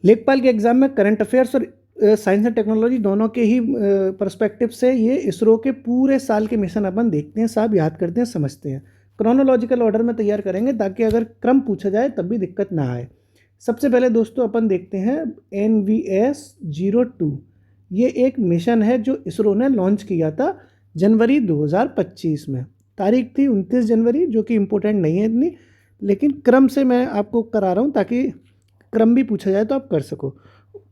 लेखपाल के एग्ज़ाम में करंट अफेयर्स और साइंस एंड टेक्नोलॉजी दोनों के ही पर्सपेक्टिव से ये इसरो के पूरे साल के मिशन अपन देखते हैं, सब याद करते हैं, समझते हैं। क्रोनोलॉजिकल ऑर्डर में तैयार करेंगे ताकि अगर क्रम पूछा जाए तब भी दिक्कत ना आए। सबसे पहले दोस्तों अपन देखते हैं NVS-02। ये एक मिशन है जो इसरो ने लॉन्च किया था जनवरी 2025 में। तारीख थी 29 जनवरी, जो कि इम्पोर्टेंट नहीं है इतनी, लेकिन क्रम से मैं आपको करा रहा हूँ ताकि क्रम भी पूछा जाए तो आप कर सको।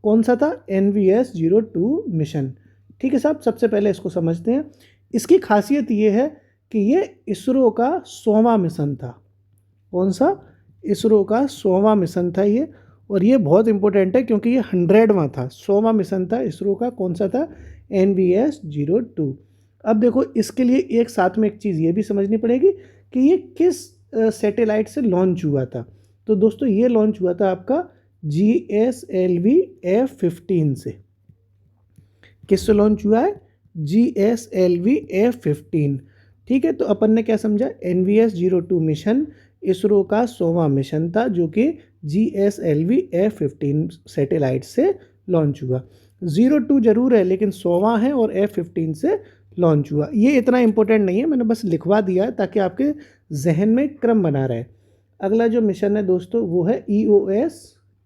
कौन सा था? NVS-02 mission. ठीक है साहब, सबसे पहले इसको समझते हैं। इसकी खासियत ये है कि ये इसरो का 100वां मिशन था। कौन सा? इसरो का 100वां मिशन था ये, और ये बहुत इंपॉर्टेंट है क्योंकि ये 100वां था। 100वां मिशन था इसरो का। कौन सा था? NVS-02। अब देखो, इसके लिए एक साथ में एक चीज़ ये भी समझनी पड़ेगी कि ये किस सैटेलाइट से लॉन्च हुआ था। तो दोस्तों ये लॉन्च हुआ था आपका GSLV F-15 से। किससे लॉन्च हुआ है? GSLV F-15। ठीक है, तो अपन ने क्या समझा? NVS-02 मिशन इसरो का 100वां मिशन था जो कि GSLV F-15 सैटेलाइट से लॉन्च हुआ। 02 जरूर है लेकिन 100वां है और F-15 से लॉन्च हुआ। ये इतना इंपॉर्टेंट नहीं है, मैंने बस लिखवा दिया ताकि आपके जहन में क्रम बना रहे। अगला जो मिशन है दोस्तों वो है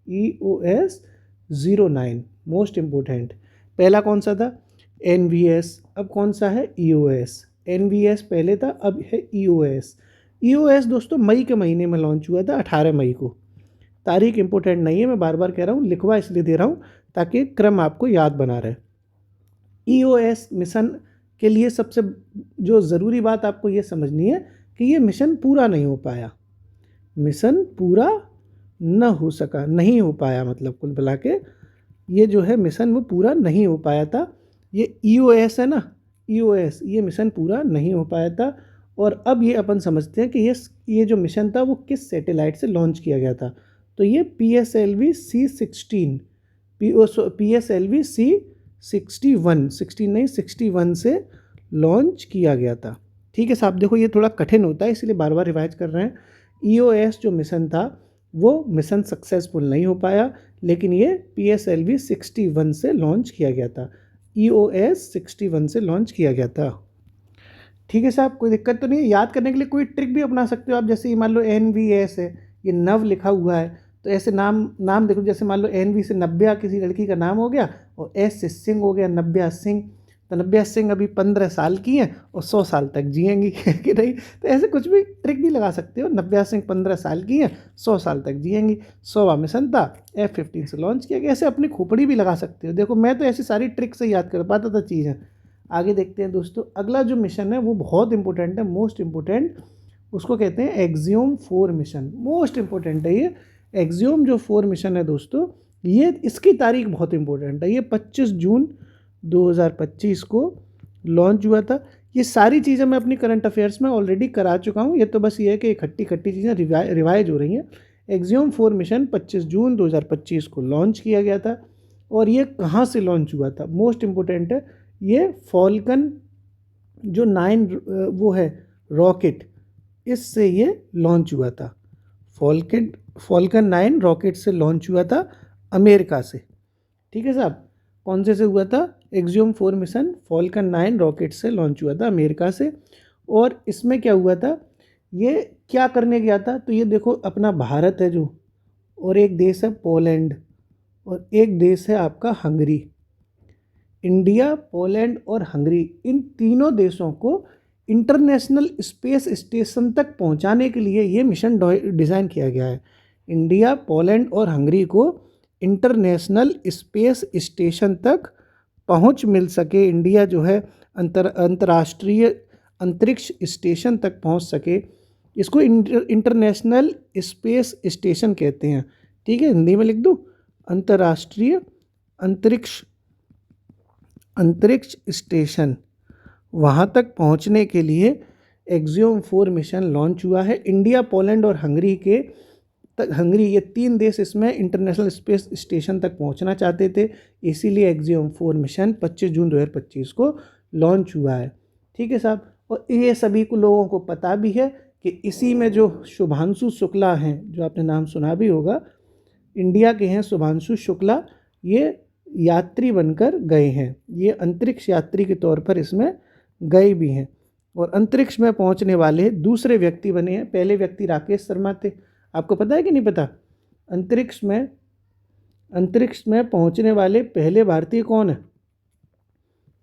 EOS-09, मोस्ट इम्पोर्टेंट। पहला कौन सा था? NVS। अब कौन सा है? EOS। NVS पहले था, अब है EOS। EOS दोस्तों मई के महीने में लॉन्च हुआ था, 18 मई को। तारीख इंपॉर्टेंट नहीं है, मैं बार बार कह रहा हूँ, लिखवा इसलिए दे रहा हूँ ताकि क्रम आपको याद बना रहे। EOS मिशन के लिए सबसे जो ज़रूरी बात आपको ये समझनी है कि ये मिशन पूरा नहीं हो पाया। मिशन पूरा न हो सका, नहीं हो पाया, मतलब कुल मिला के ये जो है मिशन वो पूरा नहीं हो पाया था। ये EOS है ना, EOS, ये मिशन पूरा नहीं हो पाया था। और अब ये अपन समझते हैं कि ये जो मिशन था वो किस सैटेलाइट से लॉन्च किया गया था। तो ये PSLV C-16, PSLV C-61, 16 नहीं 61 से लॉन्च किया गया था। ठीक है साहब, देखो ये थोड़ा कठिन होता है इसलिए बार बार रिवाइज कर रहे हैं। EOS जो मिशन था वो मिशन सक्सेसफुल नहीं हो पाया, लेकिन ये PSLV 61 से लॉन्च किया गया था। EOS 61 से लॉन्च किया गया था। ठीक है साहब, कोई दिक्कत तो नहीं है? याद करने के लिए कोई ट्रिक भी अपना सकते हो आप। जैसे मान लो NVS है, ये नव लिखा हुआ है, तो ऐसे नाम देखो, जैसे मान लो NV से नव्या किसी लड़की का नाम हो गया और S से सिंह हो गया, नव्या सिंह। तो नव्या सिंह अभी 15 साल की हैं और 100 साल तक जिएंगी कि नहीं? तो ऐसे कुछ भी ट्रिक भी लगा सकते हो। नव्या सिंह 15 साल की हैं, 100 साल तक जिएंगी। 100वां मिशन था, F-15 से लॉन्च किया गया। ऐसे अपनी खोपड़ी भी लगा सकते हो। देखो मैं तो ऐसी सारी ट्रिक से याद कर पाता था चीज़ें। आगे देखते हैं दोस्तों, अगला जो मिशन है वो बहुत इंपॉर्टेंट है, मोस्ट इम्पोर्टेंट। उसको कहते हैं एक्सियोम 4 मिशन। मोस्ट इम्पोर्टेंट है ये एक्सियोम जो 4 मिशन है दोस्तों। ये इसकी तारीख बहुत इंपॉर्टेंट है। ये 25 जून 2025 को लॉन्च हुआ था। ये सारी चीज़ें मैं अपनी करंट अफेयर्स में ऑलरेडी करा चुका हूँ। ये तो बस ये है कि खट्टी खट्टी चीज़ें रिवाइज हो रही हैं। एक्सियोम 4 मिशन 25 जून 2025 को लॉन्च किया गया था। और ये कहाँ से लॉन्च हुआ था? मोस्ट इम्पोर्टेंट है। ये फॉल्कन जो 9 वो है रॉकेट, इससे ये लॉन्च हुआ था। फॉल्कन 9 रॉकेट से लॉन्च हुआ था अमेरिका से। ठीक है साहब, कौन से हुआ था? एक्सियोम 4 मिशन फॉल्कन 9 रॉकेट से लॉन्च हुआ था अमेरिका से। और इसमें क्या हुआ था? ये क्या करने गया था? तो ये देखो, अपना भारत है जो, और एक देश है पोलैंड, और एक देश है आपका हंगरी। इंडिया, पोलैंड और हंगरी, इन तीनों देशों को इंटरनेशनल स्पेस स्टेशन तक पहुंचाने के लिए ये मिशन डिज़ाइन किया गया है। इंडिया, पोलैंड और हंगरी को इंटरनेशनल स्पेस स्टेशन तक पहुंच मिल सके, इंडिया जो है अंतर्राष्ट्रीय अंतरिक्ष स्टेशन तक पहुंच सके, इसको इंटरनेशनल स्पेस स्टेशन कहते हैं। ठीक है, हिंदी में लिख दूँ, अंतर्राष्ट्रीय अंतरिक्ष स्टेशन। वहाँ तक पहुँचने के लिए एक्सियोम 4 मिशन लॉन्च हुआ है। इंडिया, पोलैंड और हंगरी ये 3 देश इसमें इंटरनेशनल स्पेस स्टेशन तक पहुँचना चाहते थे, इसीलिए एक्सियोम 4 मिशन 25 जून 2025 को लॉन्च हुआ है। ठीक है साहब, और ये सभी को लोगों को पता भी है कि इसी में जो शुभांशु शुक्ला हैं, जो आपने नाम सुना भी होगा, इंडिया के हैं शुभांशु शुक्ला, ये यात्री बनकर गए हैं, ये अंतरिक्ष यात्री के तौर पर इसमें गए भी हैं। और अंतरिक्ष में पहुंचने वाले दूसरे व्यक्ति बने हैं, पहले व्यक्ति राकेश शर्मा थे। आपको पता है कि नहीं पता? अंतरिक्ष में पहुंचने वाले पहले भारतीय कौन है?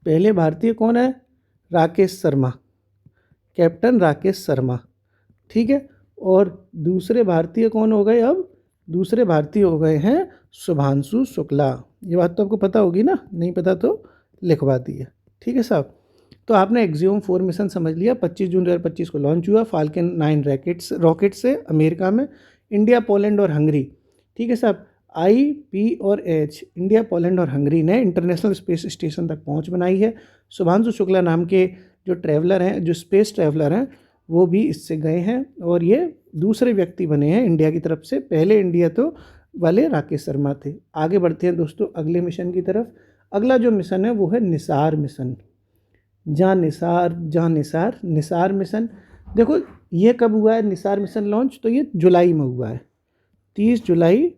पहले भारतीय कौन है? राकेश शर्मा, कैप्टन राकेश शर्मा, ठीक है। और दूसरे भारतीय कौन हो गए? अब दूसरे भारतीय हो गए हैं शुभांशु शुक्ला। ये बात तो आपको पता होगी ना, नहीं पता तो लिखवा दी है, ठीक है साहब। तो आपने एक्सियोम 4 मिशन समझ लिया। 25 जून 2025 को लॉन्च हुआ फाल्कन 9 रॉकेट से अमेरिका में, इंडिया, पोलैंड और हंगरी, ठीक है साहब। आई, पी और एच, इंडिया, पोलैंड और हंगरी ने इंटरनेशनल स्पेस स्टेशन तक पहुंच बनाई है। शुभांशु शुक्ला नाम के जो ट्रैवलर हैं, जो स्पेस ट्रैवलर हैं, वो भी इससे गए हैं और ये दूसरे व्यक्ति बने हैं इंडिया की तरफ से। पहले इंडिया तो वाले राकेश शर्मा थे। आगे बढ़ते हैं दोस्तों अगले मिशन की तरफ। अगला जो मिशन है वो है निसार मिशन। निसार मिशन। देखो ये कब हुआ है निसार मिशन लॉन्च? तो ये जुलाई में हुआ है, 30 जुलाई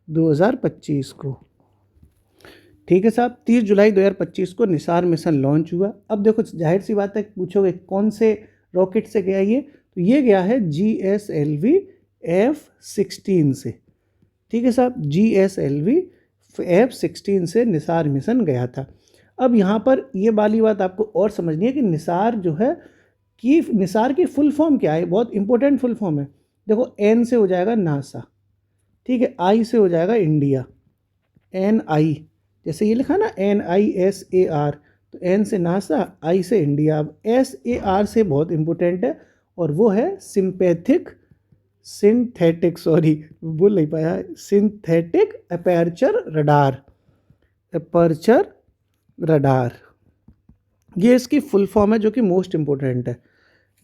2025 को, ठीक है साहब। 30 जुलाई 2025 को निसार मिशन लॉन्च हुआ। अब देखो जाहिर सी बात है, पूछोगे कौन से रॉकेट से गया ये? तो ये गया है GSLV F-16 से, ठीक है साहब। GSLV F-16 से निसार मिशन गया था। अब यहाँ पर ये वाली बात आपको और समझनी है कि निसार जो है कि निसार की फुल फॉर्म क्या है? बहुत इंपॉर्टेंट फुल फॉर्म है। देखो N से हो जाएगा नासा, ठीक है। I से हो जाएगा इंडिया, NI, जैसे ये लिखा ना NISAR, तो N से नासा, I से इंडिया। अब SAR से बहुत इंपॉर्टेंट है और वो है सिंथेटिक अपर्चर रडार, ये इसकी फुल फॉर्म है जो कि मोस्ट इंपॉर्टेंट है।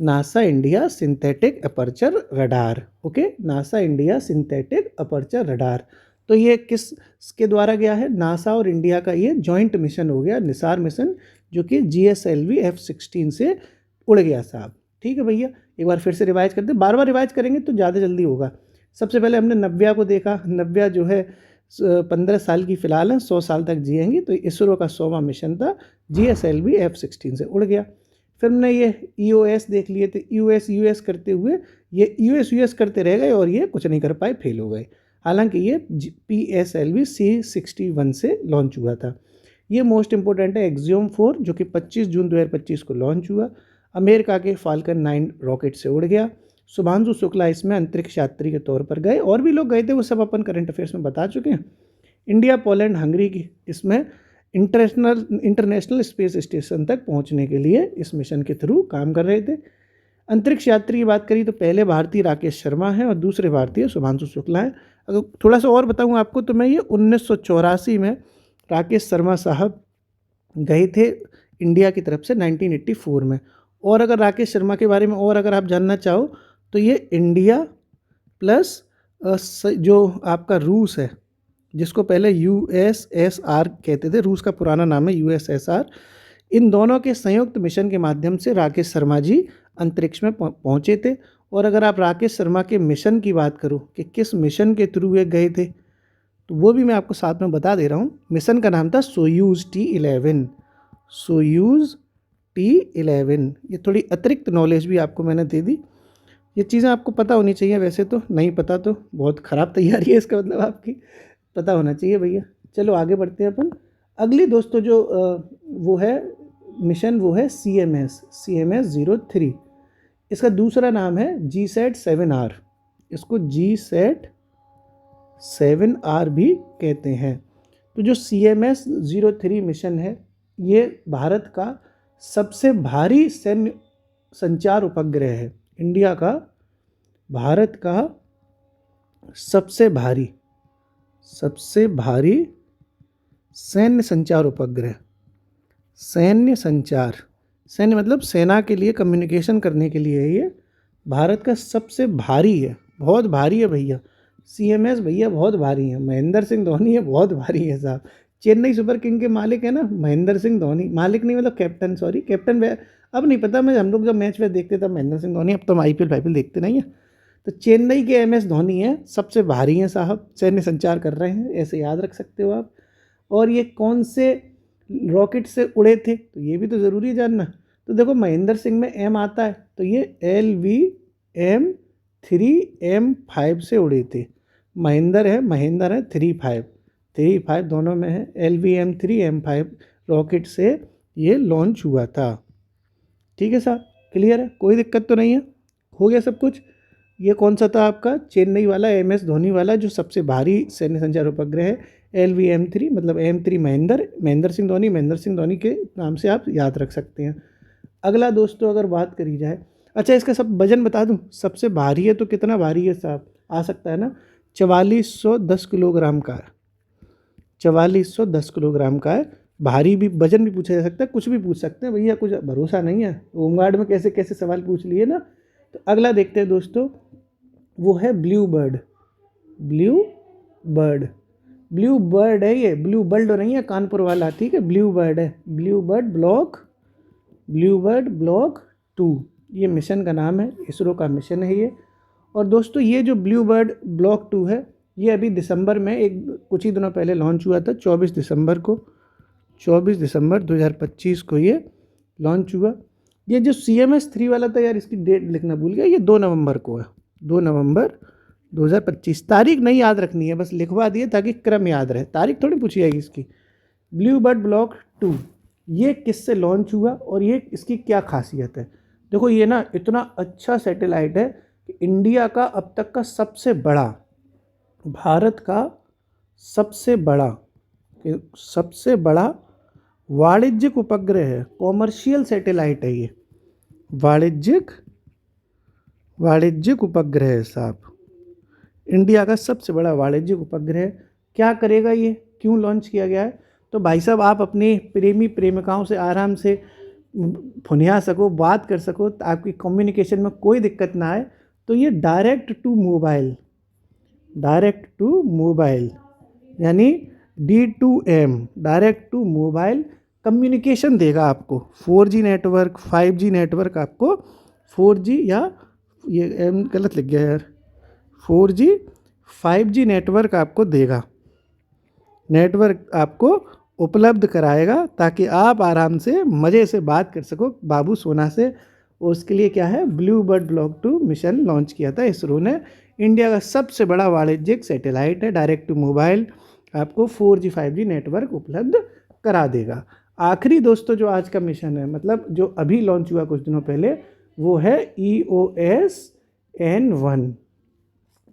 NASA India synthetic aperture radar, okay, NASA India synthetic aperture radar. तो ये किसके द्वारा गया है? नासा और इंडिया का ये जॉइंट मिशन हो गया निसार मिशन, जो कि GSLV F-16 से उड़ गया साहब, ठीक है भैया। एक बार फिर से रिवाइज करते, बार बार रिवाइज करेंगे तो ज़्यादा जल्दी होगा। सबसे पहले हमने नव्या को देखा। नव्या जो है 15 साल की फ़िलहाल है, 100 साल तक जिएंगी। तो इसरो का 100वां मिशन था, GSLV F-16 से उड़ गया। फिर हमने ये EOS देख लिए थे। यूएस करते हुए ये यूएस करते रह गए और ये कुछ नहीं कर पाए, फेल हो गए। हालांकि ये PSLV C-61 से लॉन्च हुआ था। ये मोस्ट इंपॉर्टेंट है एक्सियोम 4, जो कि 25 जून 2025 को लॉन्च हुआ। अमेरिका के फाल्कन 9 रॉकेट से उड़ गया। शुभांशु शुक्ला इसमें अंतरिक्ष यात्री के तौर पर गए, और भी लोग गए थे, वो सब अपन करंट अफेयर्स में बता चुके हैं। इंडिया, पोलैंड, हंगरी की इसमें इंटरनेशनल स्पेस स्टेशन तक पहुंचने के लिए इस मिशन के थ्रू काम कर रहे थे। अंतरिक्ष यात्री की बात करी तो पहले भारतीय राकेश शर्मा हैं और दूसरे भारतीय शुभांशु शुक्ला हैं। अगर थोड़ा सा और बताऊं आपको तो मैं ये 1984 में राकेश शर्मा साहब गए थे इंडिया की तरफ से 1984 में। और अगर राकेश शर्मा के बारे में और अगर आप जानना चाहो तो ये इंडिया प्लस जो आपका रूस है, जिसको पहले USSR कहते थे, रूस का पुराना नाम है USSR, इन दोनों के संयुक्त मिशन के माध्यम से राकेश शर्मा जी अंतरिक्ष में पहुँचे थे। और अगर आप राकेश शर्मा के मिशन की बात करो कि किस मिशन के थ्रू वे गए थे, तो वो भी मैं आपको साथ में बता दे रहा हूँ। मिशन का नाम था सोयूज़ T-11। सोयूज़ T-11, ये थोड़ी अतिरिक्त नॉलेज भी आपको मैंने दे दी। ये चीज़ें आपको पता होनी चाहिए, वैसे तो नहीं पता तो बहुत ख़राब तैयारी है, इसका मतलब आपकी पता होना चाहिए भैया। चलो आगे बढ़ते हैं अपन। अगली दोस्तों जो वो है मिशन, वो है CMS 03। इसका दूसरा नाम है GSAT-7R। इसको GSAT-7R भी कहते हैं। तो जो CMS 03 मिशन है, ये भारत का सबसे भारी सैन्य संचार उपग्रह है। इंडिया का, भारत का सबसे भारी सैन्य संचार उपग्रह। सैन्य मतलब सेना के लिए कम्युनिकेशन करने के लिए है। ये भारत का सबसे भारी है, बहुत भारी है भैया। CMS भैया बहुत भारी है। महेंद्र सिंह धोनी है, बहुत भारी है साहब। चेन्नई सुपर किंग के मालिक है ना महेंद्र सिंह धोनी, मालिक नहीं मतलब कैप्टन, सॉरी कैप्टन। अब नहीं पता, मैं हम लोग जब मैच देखते तब महेंद्र सिंह धोनी, अब तो हम IPL देखते नहीं है। तो चेन्नई के MS धोनी हैं, सबसे भारी हैं साहब, सैन्य संचार कर रहे हैं, ऐसे याद रख सकते हो आप। और ये कौन से रॉकेट से उड़े थे, तो ये भी तो ज़रूरी है जानना। तो देखो महेंद्र सिंह में M आता है, तो ये LVM-3M5 से उड़े थे। महेंद्र है 3-5 दोनों में है। LVM-3M5 रॉकेट से ये लॉन्च हुआ था। ठीक है साहब, क्लियर है, कोई दिक्कत तो नहीं है, हो गया सब कुछ। ये कौन सा था आपका, चेन्नई वाला MS धोनी वाला, जो सबसे भारी सैन्य संचार उपग्रह है। LVM-3 मतलब M3 महेंद्र सिंह धोनी के नाम से आप याद रख सकते हैं। अगला दोस्तों अगर बात करी जाए, अच्छा इसका सब वजन बता दूं, सबसे भारी है तो कितना भारी है साहब, आ सकता है ना, 4410 किलोग्राम का है। 4410 किलोग्राम का है, भारी भी, वजन भी पूछा जा सकता है, कुछ भी पूछ सकते हैं भैया, कुछ भरोसा नहीं है। होमगार्ड में कैसे कैसे सवाल पूछ लिए ना। तो अगला देखते हैं दोस्तों, वो है ब्लू बर्ड है। ये ब्लू बर्ड नहीं है कानपुर वाला, ठीक है, ब्लू बर्ड है। ब्लू बर्ड ब्लॉक 2 ये मिशन का नाम है, इसरो का मिशन है ये। और दोस्तों ये जो ब्लू बर्ड ब्लॉक 2 है, ये अभी दिसंबर में कुछ ही दिनों पहले लॉन्च हुआ था। 24 दिसंबर 2025 को ये लॉन्च हुआ। ये जो CMS-3 वाला था यार, इसकी डेट लिखना भूल गया, ये 2 नवंबर को है, 2 नवंबर 2025। तारीख नहीं याद रखनी है, बस लिखवा दिए ताकि क्रम याद रहे, तारीख थोड़ी पूछी जाएगी इसकी। ब्लू बर्ड ब्लॉक 2 ये किससे लॉन्च हुआ और ये इसकी क्या खासियत है। देखो ये ना इतना अच्छा सैटेलाइट है कि इंडिया का अब तक का सबसे बड़ा, भारत का सबसे बड़ा वाणिज्यिक उपग्रह है, कॉमर्शियल सैटेलाइट है ये, वाणिज्यिक उपग्रह है साहब, इंडिया का सबसे बड़ा वाणिज्यिक उपग्रह। क्या करेगा ये, क्यों लॉन्च किया गया है, तो भाई साहब आप अपने प्रेमिकाओं से आराम से फुनिया सको, बात कर सको, तो आपकी कम्युनिकेशन में कोई दिक्कत ना आए। तो ये डायरेक्ट टू मोबाइल यानी D2M direct to mobile communication देगा आपको। 4G नेटवर्क, 5G नेटवर्क आपको, 4G या ये गलत लिख गया यार, 4G 5G नेटवर्क आपको देगा, नेटवर्क आपको उपलब्ध कराएगा ताकि आप आराम से मज़े से बात कर सको बाबू सोना से। उसके लिए क्या है, blue bird block 2 mission launch किया था इसरो ने। इंडिया का सबसे बड़ा वाणिज्यिक सैटेलाइट है, डायरेक्ट टू मोबाइल आपको 4G 5G नेटवर्क उपलब्ध करा देगा। आखिरी दोस्तों जो आज का मिशन है, मतलब जो अभी लॉन्च हुआ कुछ दिनों पहले, वो है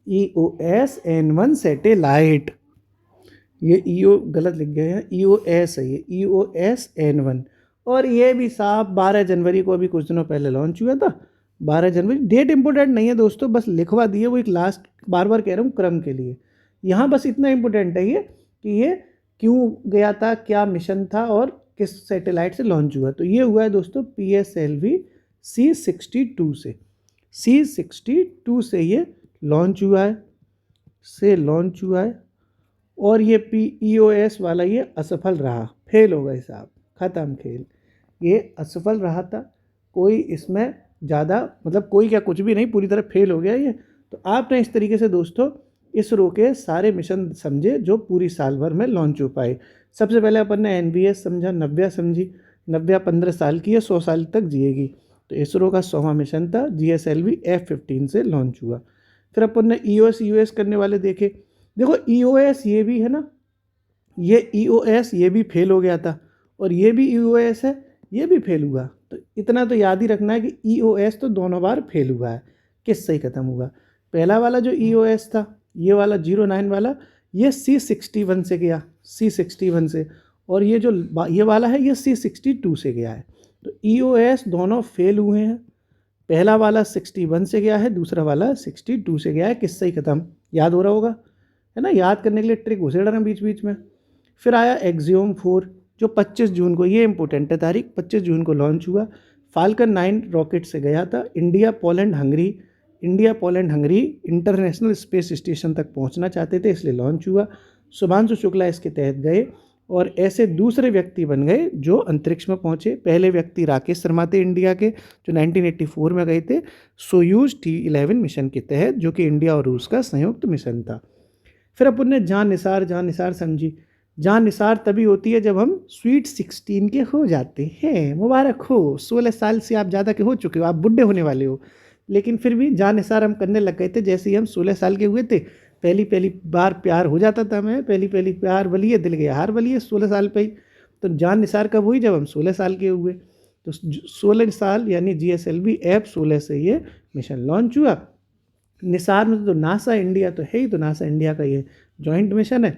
EOS-N1 सैटेलाइट। ये गलत लिख गया है, EOS है ये, EOS-N1। और ये भी साहब 12 जनवरी को अभी कुछ दिनों पहले लॉन्च हुआ था। 12 जनवरी, डेट इंपॉर्टेंट नहीं है दोस्तों, बस लिखवा दिए, वो एक लास्ट बार कह रहा हूँ क्रम के लिए। यहाँ बस इतना इम्पोर्टेंट है ये कि ये क्यों गया था, क्या मिशन था और किस सैटेलाइट से लॉन्च हुआ। तो ये हुआ है दोस्तों PSLV C62 से ये लॉन्च हुआ है। और ये EOS वाला ये असफल रहा, फेल हो गए साहब, ख़त्म खेल, ये असफल रहा था। कोई इसमें ज़्यादा मतलब कोई क्या कुछ भी नहीं, पूरी तरह फेल हो गया ये। तो आपने इस तरीके से दोस्तों इसरो के सारे मिशन समझे जो पूरी साल भर में लॉन्च हो पाए। सबसे पहले अपन ने NVS समझा, नव्या समझी, नव्या 15 साल की है, 100 साल तक जिएगी। तो इसरो का 100वां मिशन था, GSLV F-15 से लॉन्च हुआ। फिर अपन ने EOS करने वाले देखे। देखो EOS ये भी है ना, ये EOS ये भी फेल हो गया था, और ये भी EOS है, ये भी फेल हुआ। तो इतना तो याद ही रखना है कि EOS तो दोनों बार फेल हुआ है, किससे ही ख़त्म हुआ। पहला वाला जो EOS था, ये वाला 09 वाला, ये C61 से गया, C61 से, और ये जो ये वाला है ये C62 से गया है। तो EOS दोनों फेल हुए हैं, पहला वाला 61 से गया है, दूसरा वाला 62 से गया है, किससे ही ख़त्म, याद हो रहा होगा है ना। याद करने के लिए ट्रिक घुसेड़ रहे हैं बीच बीच में। फिर आया Axiom 4 जो 25 जून को, ये इंपॉर्टेंट है तारीख, 25 जून को लॉन्च हुआ। फाल्कन 9 रॉकेट से गया था, India Poland Hungary international space station तक पहुंचना चाहते थे, इसलिए लॉन्च हुआ। शुभांशु शुक्ला इसके तहत गए और ऐसे दूसरे व्यक्ति बन गए जो अंतरिक्ष में पहुंचे। पहले व्यक्ति राकेश शर्मा थे इंडिया के, जो 1984 में गए थे सोयूज T11 मिशन के तहत, जो कि इंडिया और रूस का संयुक्त मिशन था। फिर अपन ने जान निसार समझी। जान निसार तभी होती है जब हम स्वीट 16 के हो जाते हैं। मुबारक हो, 16 साल से आप ज़्यादा के हो चुके हो, आप बुढ़े होने वाले हो। लेकिन फिर भी जान निसार हम करने लग गए थे जैसे ही हम 16 साल के हुए थे। पहली पहली बार प्यार हो जाता था हमें, पहली पहली प्यार बलिए दिल गया हार बलिए 16 साल पे ही। तो जान निसार कब हुई? जब हम 16 साल के हुए। तो 16 साल यानी GSLV ऐप 16 से ये मिशन लॉन्च हुआ। निसार में तो नासा इंडिया तो है ही, तो नासा इंडिया का ये जॉइंट मिशन है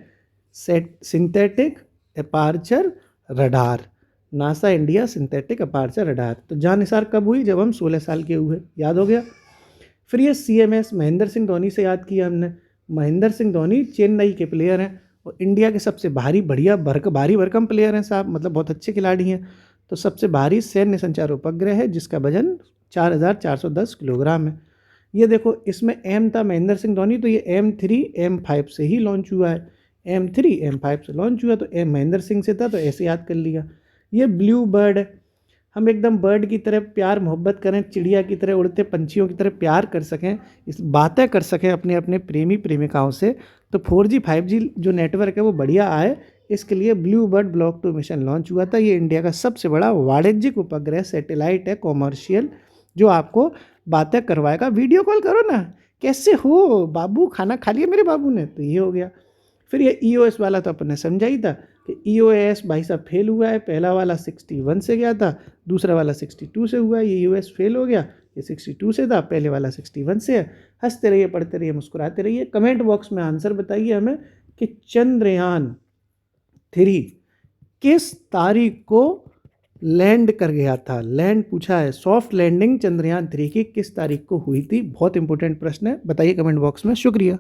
synthetic aperture radar. NASA India synthetic aperture radar. तो जान निसार कब हुई? जब हम 16 साल के हुए। याद हो गया। फिर ये CMS महेंद्र सिंह धोनी से याद किया हमने। महेंद्र सिंह धोनी चेन्नई के प्लेयर हैं और इंडिया के सबसे भारी भरकम प्लेयर हैं साहब, मतलब बहुत अच्छे खिलाड़ी हैं। तो सबसे भारी सैन्य संचार उपग्रह है जिसका वजन 4410 किलोग्राम है। ये देखो इसमें M था महेंद्र सिंह धोनी, तो ये M3 M5 से ही लॉन्च हुआ है। M3 M5 से लॉन्च हुआ, तो M महेंद्र सिंह से था, तो ऐसे याद कर लिया। ये ब्लू बर्ड है। हम एकदम बर्ड की तरह प्यार मोहब्बत करें, चिड़िया की तरह उड़ते पंछियों की तरह प्यार कर सकें, इस बातें कर सकें अपने अपने प्रेमी प्रेमिकाओं से, तो 4G 5G जो नेटवर्क है वो बढ़िया आए, इसके लिए blue bird block 2 mission launch हुआ था। ये इंडिया का सबसे बड़ा वाणिज्यिक उपग्रह सैटेलाइट है, कॉमर्शियल, जो आपको बातें करवाएगा। वीडियो कॉल करो ना, कैसे हो बाबू, खाना खा लिया मेरे बाबू ने, तो ये हो गया। फिर ये EOS वाला तो अपन ने समझा ही था कि EOS भाई साहब फेल हुआ है। पहला वाला 61 से गया था, दूसरा वाला 62 से हुआ है। ये EOS फेल हो गया, ये 62 से था, पहले वाला 61 से है। हंसते रहिए, पढ़ते रहिए, मुस्कुराते रहिए। कमेंट बॉक्स में आंसर बताइए हमें कि चंद्रयान 3 किस तारीख को लैंड कर गया था। लैंड पूछा है, सॉफ्ट लैंडिंग चंद्रयान 3 की किस तारीख को हुई थी। बहुत इंपॉर्टेंट प्रश्न है, बताइए कमेंट बॉक्स में। शुक्रिया।